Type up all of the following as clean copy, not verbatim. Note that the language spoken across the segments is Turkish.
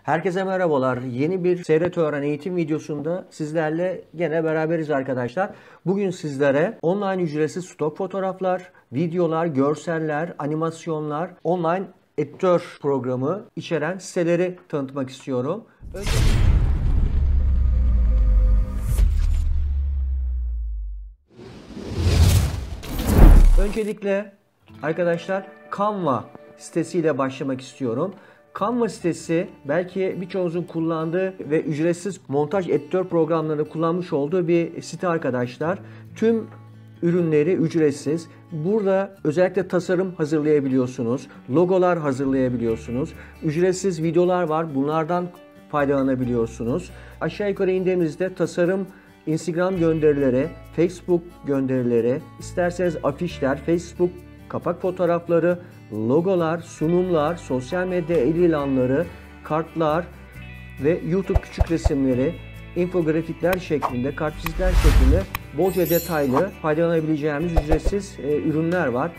Herkese merhabalar. Yeni bir Seyret Öğren eğitim videosunda sizlerle gene beraberiz arkadaşlar. Bugün sizlere online ücretsiz stok fotoğraflar, videolar, görseller, animasyonlar, online editör programı içeren siteleri tanıtmak istiyorum. Öncelikle arkadaşlar Canva sitesiyle başlamak istiyorum. Canva sitesi belki birçoğunuzun kullandığı ve ücretsiz montaj editör programlarını kullanmış olduğu bir site arkadaşlar. Tüm ürünleri ücretsiz. Burada özellikle tasarım hazırlayabiliyorsunuz, logolar hazırlayabiliyorsunuz, ücretsiz videolar var, bunlardan faydalanabiliyorsunuz. Aşağı yukarı indiğimizde tasarım, Instagram gönderileri, Facebook gönderileri, isterseniz afişler, Facebook kapak fotoğrafları, logolar, sunumlar, sosyal medya el ilanları, kartlar ve YouTube küçük resimleri, infografikler şeklinde, kartvizitler şeklinde bolca detaylı faydalanabileceğimiz ücretsiz ürünler var.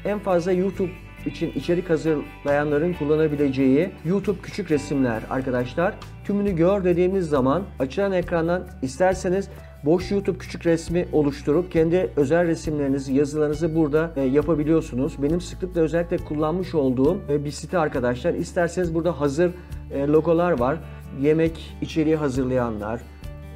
En fazla YouTube için içerik hazırlayanların kullanabileceği YouTube küçük resimler arkadaşlar. Tümünü gör dediğimiz zaman açılan ekrandan isterseniz boş YouTube küçük resmi oluşturup kendi özel resimlerinizi, yazılarınızı burada yapabiliyorsunuz. Benim sıklıkla özellikle kullanmış olduğum bir site arkadaşlar. İsterseniz burada hazır logolar var. Yemek içeriği hazırlayanlar,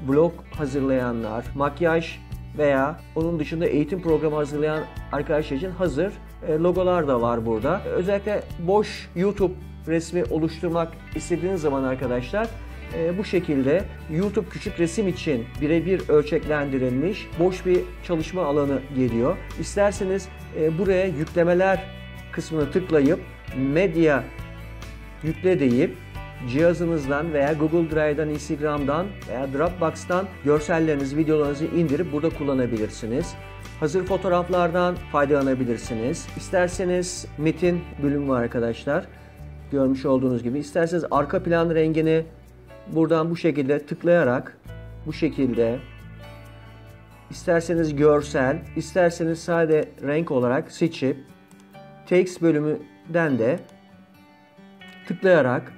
vlog hazırlayanlar, makyaj veya onun dışında eğitim programı hazırlayan arkadaşlar için hazır logolar da var burada. Özellikle boş YouTube resmi oluşturmak istediğiniz zaman arkadaşlar bu şekilde YouTube küçük resim için birebir ölçeklendirilmiş boş bir çalışma alanı geliyor. İsterseniz buraya yüklemeler kısmını tıklayıp medya yükle deyip cihazınızdan veya Google Drive'dan, Instagram'dan veya Dropbox'tan görsellerinizi, videolarınızı indirip burada kullanabilirsiniz. Hazır fotoğraflardan faydalanabilirsiniz. İsterseniz metin bölümü var arkadaşlar. Görmüş olduğunuz gibi. İsterseniz arka plan rengini buradan bu şekilde tıklayarak bu şekilde, isterseniz görsel, isterseniz sade renk olarak seçip text bölümünden de tıklayarak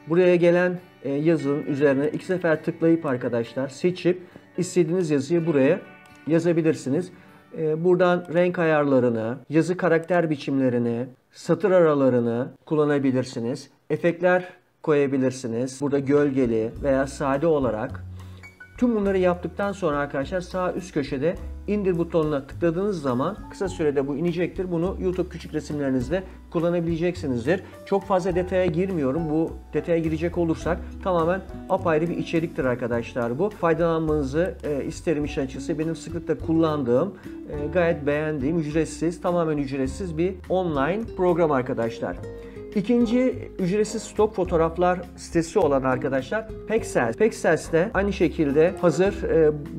buraya gelen yazının üzerine 2 sefer tıklayıp arkadaşlar seçip istediğiniz yazıyı buraya yazabilirsiniz. Buradan renk ayarlarını, yazı karakter biçimlerini, satır aralarını kullanabilirsiniz. Efektler koyabilirsiniz. Burada gölgeli veya sade olarak. Tüm bunları yaptıktan sonra arkadaşlar sağ üst köşede indir butonuna tıkladığınız zaman kısa sürede bu inecektir. Bunu YouTube küçük resimlerinizde kullanabileceksinizdir. Çok fazla detaya girmiyorum. Bu detaya girecek olursak tamamen apayrı bir içeriktir arkadaşlar bu. Faydalanmanızı isterim işin açıkçası. Benim sıklıkla kullandığım, gayet beğendiğim, ücretsiz, tamamen ücretsiz bir online program arkadaşlar. İkinci ücretsiz stok fotoğraflar sitesi olan arkadaşlar Pexels. Pexels'te aynı şekilde hazır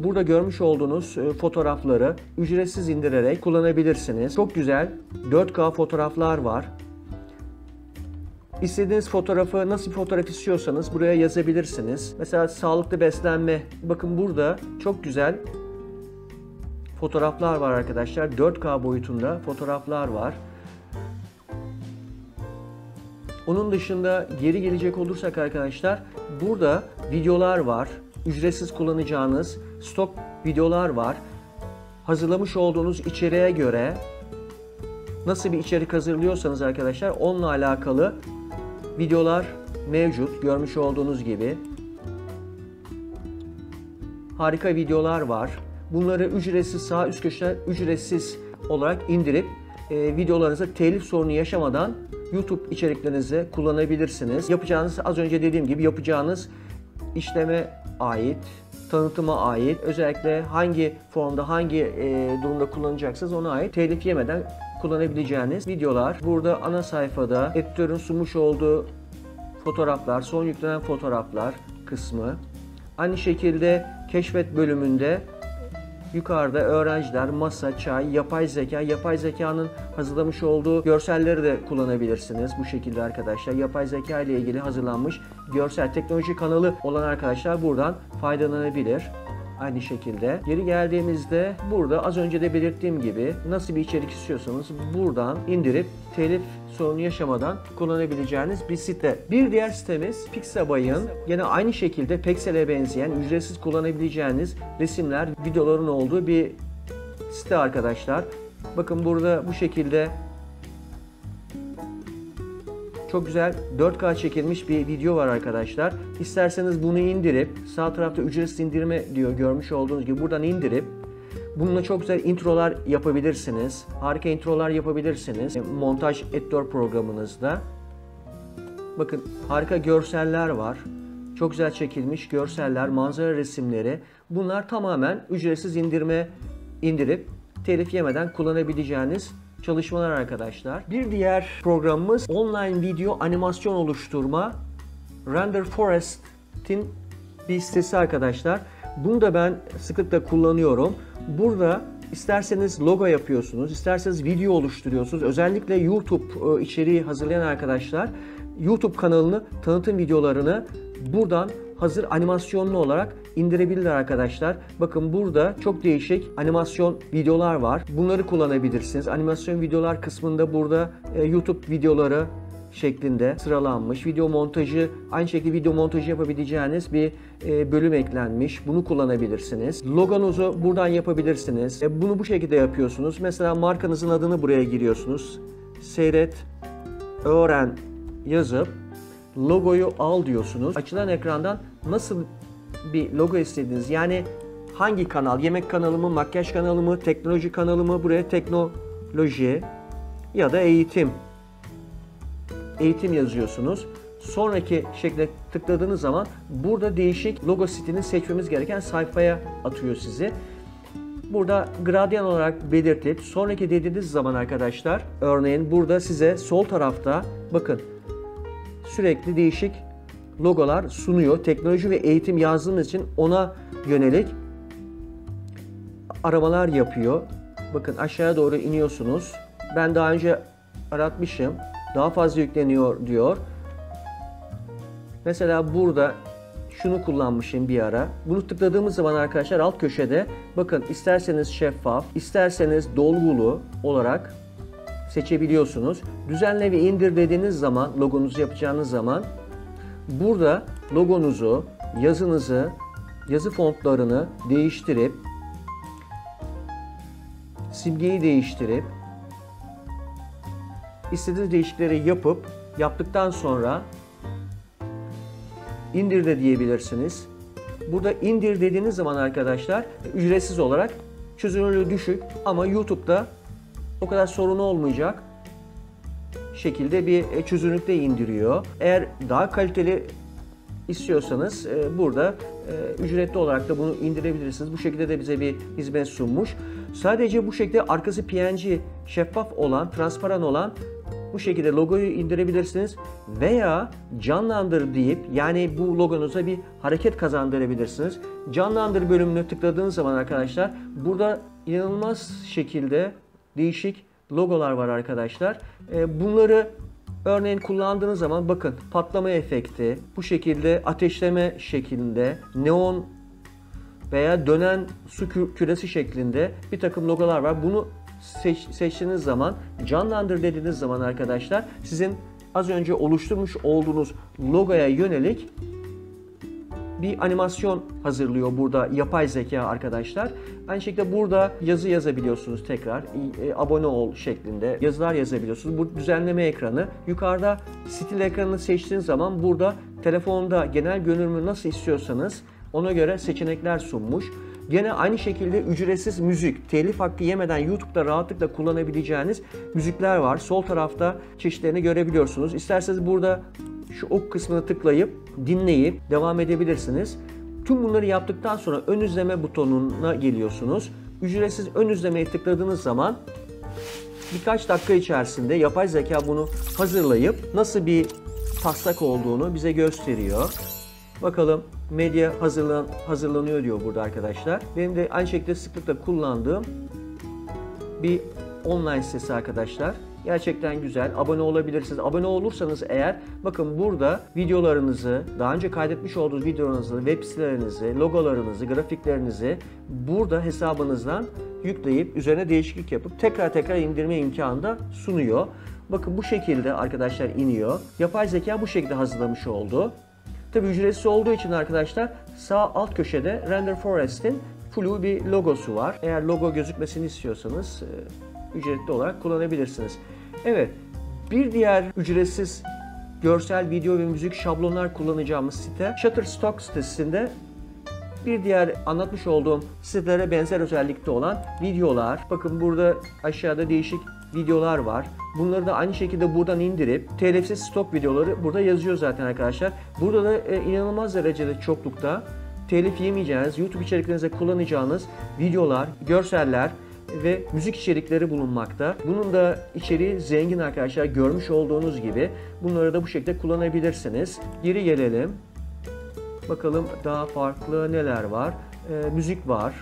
burada görmüş olduğunuz fotoğrafları ücretsiz indirerek kullanabilirsiniz. Çok güzel 4K fotoğraflar var. İstediğiniz fotoğrafı, nasıl bir fotoğraf istiyorsanız buraya yazabilirsiniz. Mesela sağlıklı beslenme. Bakın burada çok güzel fotoğraflar var arkadaşlar. 4K boyutunda fotoğraflar var. Onun dışında geri gelecek olursak arkadaşlar burada videolar var. Ücretsiz kullanacağınız stok videolar var. Hazırlamış olduğunuz içeriğe göre nasıl bir içerik hazırlıyorsanız arkadaşlar onunla alakalı videolar mevcut. Görmüş olduğunuz gibi. Harika videolar var. Bunları ücretsiz sağ üst köşede ücretsiz olarak indirip videolarınıza telif sorunu yaşamadan YouTube içeriklerinizi kullanabilirsiniz. Yapacağınız, az önce dediğim gibi yapacağınız işleme ait, tanıtıma ait, özellikle hangi formda, hangi durumda kullanacaksınız ona ait telif yemeden kullanabileceğiniz videolar. Burada ana sayfada editörün sunmuş olduğu fotoğraflar, son yüklenen fotoğraflar kısmı. Aynı şekilde keşfet bölümünde yukarıda öğrenciler, masa, çay, yapay zeka, yapay zekanın hazırlamış olduğu görselleri de kullanabilirsiniz. Bu şekilde arkadaşlar yapay zeka ile ilgili hazırlanmış görsel teknoloji kanalı olan arkadaşlar buradan faydalanabilir. aynı şekilde. Geri geldiğimizde burada az önce de belirttiğim gibi nasıl bir içerik istiyorsanız buradan indirip telif sorunu yaşamadan kullanabileceğiniz bir site. Bir diğer sitemiz Pixabay'ın yine aynı şekilde Pexel'e benzeyen ücretsiz kullanabileceğiniz resimler, videoların olduğu bir site arkadaşlar. Bakın burada bu şekilde çok güzel 4K çekilmiş bir video var arkadaşlar. İsterseniz bunu indirip sağ tarafta ücretsiz indirme diyor, görmüş olduğunuz gibi buradan indirip bununla çok güzel introlar yapabilirsiniz. Harika introlar yapabilirsiniz montaj editör programınızda. Bakın harika görseller var. Çok güzel çekilmiş görseller, manzara resimleri. Bunlar tamamen ücretsiz indirip telif yemeden kullanabileceğiniz çalışmalar arkadaşlar. Bir diğer programımız online video animasyon oluşturma. Render Forest'in bir sitesi arkadaşlar. Bunu da ben sıklıkla kullanıyorum. Burada isterseniz logo yapıyorsunuz, isterseniz video oluşturuyorsunuz. Özellikle YouTube içeriği hazırlayan arkadaşlar YouTube kanalını, tanıtım videolarını buradan hazır animasyonlu olarak indirebilirler arkadaşlar. Bakın burada çok değişik animasyon videolar var. Bunları kullanabilirsiniz. Animasyon videolar kısmında burada YouTube videoları şeklinde sıralanmış. Video montajı, aynı şekilde video montajı yapabileceğiniz bir bölüm eklenmiş. Bunu kullanabilirsiniz. Logonuzu buradan yapabilirsiniz. Bunu bu şekilde yapıyorsunuz. Mesela markanızın adını buraya giriyorsunuz. Seyret, öğren yazıp logoyu al diyorsunuz. Açılan ekrandan nasıl bir logo istediğiniz, yani hangi kanal, yemek kanalı mı, makyaj kanalı mı, teknoloji kanalı mı, buraya teknoloji ya da eğitim yazıyorsunuz. Sonraki şekle tıkladığınız zaman burada değişik logo stilini seçmemiz gereken sayfaya atıyor sizi. Burada gradyan olarak belirtip sonraki dediğiniz zaman arkadaşlar, örneğin burada size sol tarafta bakın sürekli değişik logolar sunuyor. Teknoloji ve eğitim yazdığınız için ona yönelik aramalar yapıyor. Bakın aşağıya doğru iniyorsunuz. Ben daha önce aratmışım. Daha fazla yükleniyor diyor. Mesela burada şunu kullanmışım bir ara. Bunu tıkladığımız zaman arkadaşlar alt köşede bakın isterseniz şeffaf, isterseniz dolgulu olarak seçebiliyorsunuz. Düzenle ve indir dediğiniz zaman, logonuzu yapacağınız zaman burada logonuzu, yazınızı, yazı fontlarını değiştirip simgeyi değiştirip istediğiniz değişiklikleri yaptıktan sonra indir de diyebilirsiniz. Burada indir dediğiniz zaman arkadaşlar ücretsiz olarak, çözünürlüğü düşük ama YouTube'da o kadar sorun olmayacak şekilde bir çözünürlükte indiriyor. Eğer daha kaliteli istiyorsanız burada ücretli olarak da bunu indirebilirsiniz. Bu şekilde de bize bir hizmet sunmuş. Sadece bu şekilde arkası PNG şeffaf olan, transparan olan bu şekilde logoyu indirebilirsiniz veya canlandır deyip, yani bu logonuza bir hareket kazandırabilirsiniz. Canlandır bölümünü tıkladığınız zaman arkadaşlar burada inanılmaz şekilde değişik logolar var arkadaşlar. Bunları örneğin kullandığınız zaman bakın patlama efekti, bu şekilde ateşleme şeklinde, neon veya dönen su küresi şeklinde bir takım logolar var. Bunu seçtiğiniz zaman, canlandır dediğiniz zaman arkadaşlar sizin az önce oluşturmuş olduğunuz logoya yönelik bir animasyon hazırlıyor burada yapay zeka arkadaşlar. Aynı şekilde burada yazı yazabiliyorsunuz tekrar. Abone ol şeklinde yazılar yazabiliyorsunuz. Bu düzenleme ekranı. Yukarıda stil ekranını seçtiğiniz zaman burada telefonda genel görünümü nasıl istiyorsanız ona göre seçenekler sunmuş. Gene aynı şekilde ücretsiz müzik, telif hakkı yemeden YouTube'da rahatlıkla kullanabileceğiniz müzikler var. Sol tarafta çeşitlerini görebiliyorsunuz. İsterseniz burada şu ok kısmını tıklayıp dinleyip devam edebilirsiniz. Tüm bunları yaptıktan sonra ön izleme butonuna geliyorsunuz. Ücretsiz ön izlemeye tıkladığınız zaman birkaç dakika içerisinde yapay zeka bunu hazırlayıp nasıl bir taslak olduğunu bize gösteriyor. Bakalım medya hazırlanıyor diyor burada arkadaşlar. Benim de aynı şekilde sıklıkla kullandığım bir online sitesi arkadaşlar. Gerçekten güzel. Abone olabilirsiniz. Abone olursanız eğer bakın burada videolarınızı, daha önce kaydetmiş olduğunuz videolarınızı, web sitelerinizi, logolarınızı, grafiklerinizi burada hesabınızdan yükleyip üzerine değişiklik yapıp tekrar indirme imkanı da sunuyor. Bakın bu şekilde arkadaşlar iniyor. Yapay zeka bu şekilde hazırlamış oldu. Tabi ücretsiz olduğu için arkadaşlar sağ alt köşede Render Forest'in flu bir logosu var. Eğer logo gözükmesini istiyorsanız ücretli olarak kullanabilirsiniz. Evet, bir diğer ücretsiz görsel, video ve müzik şablonlar kullanacağımız site Shutterstock sitesinde bir diğer anlatmış olduğum sitelere benzer özellikte olan videolar. Bakın burada aşağıda değişik videolar var. Bunları da aynı şekilde buradan indirip telifsiz stok videoları burada yazıyor zaten arkadaşlar. Burada da inanılmaz derecede çoklukta telif yemeyeceğiniz, YouTube içeriklerinize kullanacağınız videolar, görseller ve müzik içerikleri bulunmakta. Bunun da içeriği zengin arkadaşlar, görmüş olduğunuz gibi. Bunları da bu şekilde kullanabilirsiniz. Geri gelelim. Bakalım daha farklı neler var. Müzik var.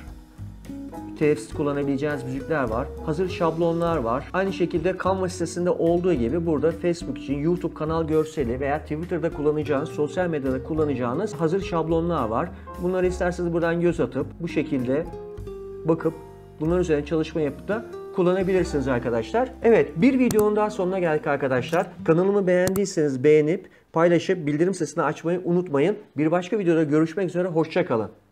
Telifsiz kullanabileceğiniz müzikler var. Hazır şablonlar var. Aynı şekilde Canva sitesinde olduğu gibi burada Facebook için YouTube kanal görseli veya Twitter'da kullanacağınız, sosyal medyada kullanacağınız hazır şablonlar var. Bunları isterseniz buradan göz atıp bu şekilde bakıp bunların üzerine çalışma yapıp da kullanabilirsiniz arkadaşlar. Evet, bir videonun daha sonuna geldik arkadaşlar. Kanalımı beğendiyseniz beğenip paylaşıp bildirim sesini açmayı unutmayın. Bir başka videoda görüşmek üzere. Hoşça kalın.